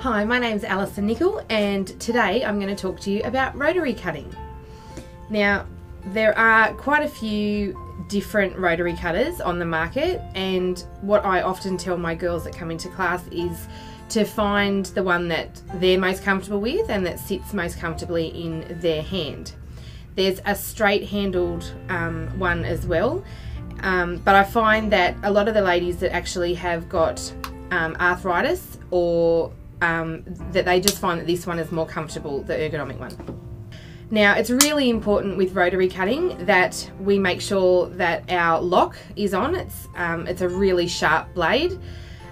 Hi, my name's Allison Nicoll and today I'm going to talk to you about rotary cutting. Now, there are quite a few different rotary cutters on the market, and what I often tell my girls that come into class is to find the one that they're most comfortable with and that sits most comfortably in their hand. There's a straight handled one as well, but I find that a lot of the ladies that actually have got arthritis or that they just find that this one is more comfortable, the ergonomic one. Now, it's really important with rotary cutting that we make sure that our lock is on. It's a really sharp blade.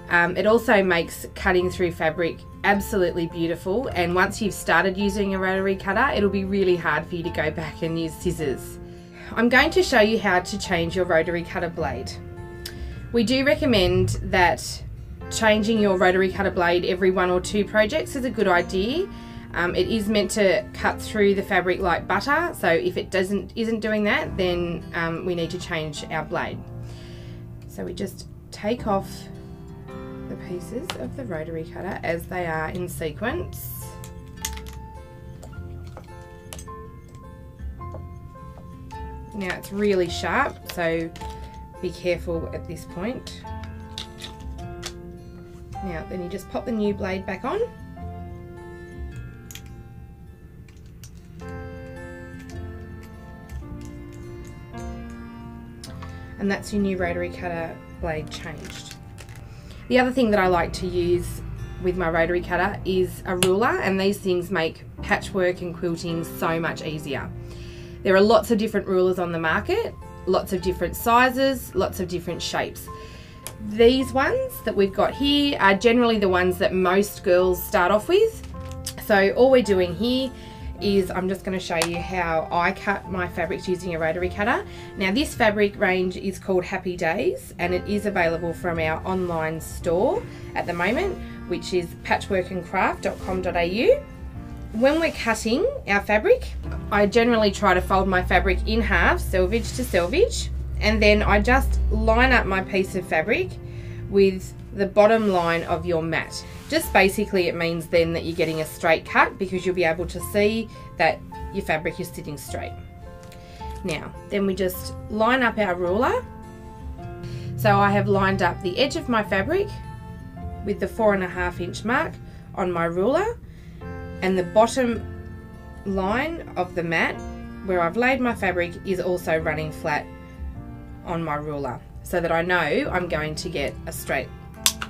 It also makes cutting through fabric absolutely beautiful, and once you've started using a rotary cutter, it'll be really hard for you to go back and use scissors. I'm going to show you how to change your rotary cutter blade. We do recommend that changing your rotary cutter blade every 1 or 2 projects is a good idea. It is meant to cut through the fabric like butter, so if it isn't doing that, then we need to change our blade. So we just take off the pieces of the rotary cutter as they are in sequence. Now, it's really sharp, so be careful at this point. Now, then you just pop the new blade back on. And that's your new rotary cutter blade changed. The other thing that I like to use with my rotary cutter is a ruler, and these things make patchwork and quilting so much easier. There are lots of different rulers on the market, lots of different sizes, lots of different shapes. These ones that we've got here are generally the ones that most girls start off with. So all we're doing here is I'm just going to show you how I cut my fabrics using a rotary cutter. Now, this fabric range is called Happy Days, and it is available from our online store at the moment, which is patchworkandcraft.com.au. When we're cutting our fabric, I generally try to fold my fabric in half, selvage to selvage, and then I just line up my piece of fabric with the bottom line of your mat. Just basically it means then that you're getting a straight cut, because you'll be able to see that your fabric is sitting straight. Now, then we just line up our ruler. So I have lined up the edge of my fabric with the 4.5 inch mark on my ruler, and the bottom line of the mat where I've laid my fabric is also running flat on my ruler, so that I know I'm going to get a straight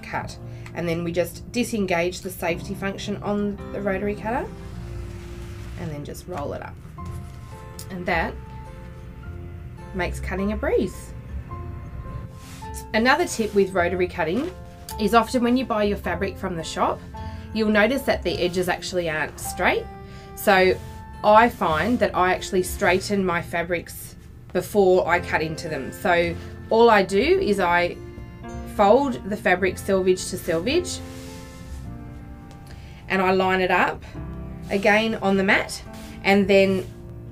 cut. And then we just disengage the safety function on the rotary cutter and then just roll it up, and that makes cutting a breeze. Another tip with rotary cutting is often when you buy your fabric from the shop, you'll notice that the edges actually aren't straight. So I find that I actually straighten my fabrics before I cut into them. So all I do is I fold the fabric selvage to selvage, and I line it up again on the mat, and then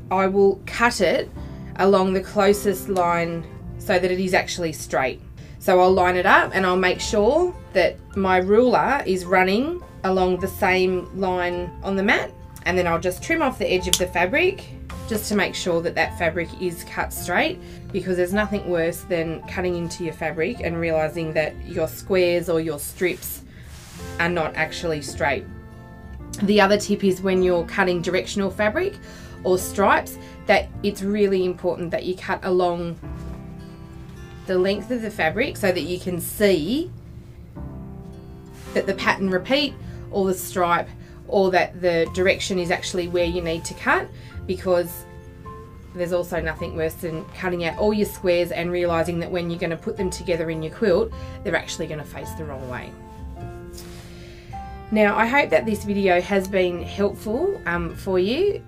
I will cut it along the closest line so that it is actually straight. So I'll line it up and I'll make sure that my ruler is running along the same line on the mat, and then I'll just trim off the edge of the fabric just to make sure that that fabric is cut straight, because there's nothing worse than cutting into your fabric and realizing that your squares or your strips are not actually straight. The other tip is when you're cutting directional fabric or stripes, that it's really important that you cut along the length of the fabric so that you can see that the pattern repeat or the stripe, or that the direction is actually where you need to cut, because there's also nothing worse than cutting out all your squares and realizing that when you're going to put them together in your quilt, they're actually going to face the wrong way. Now, I hope that this video has been helpful for you.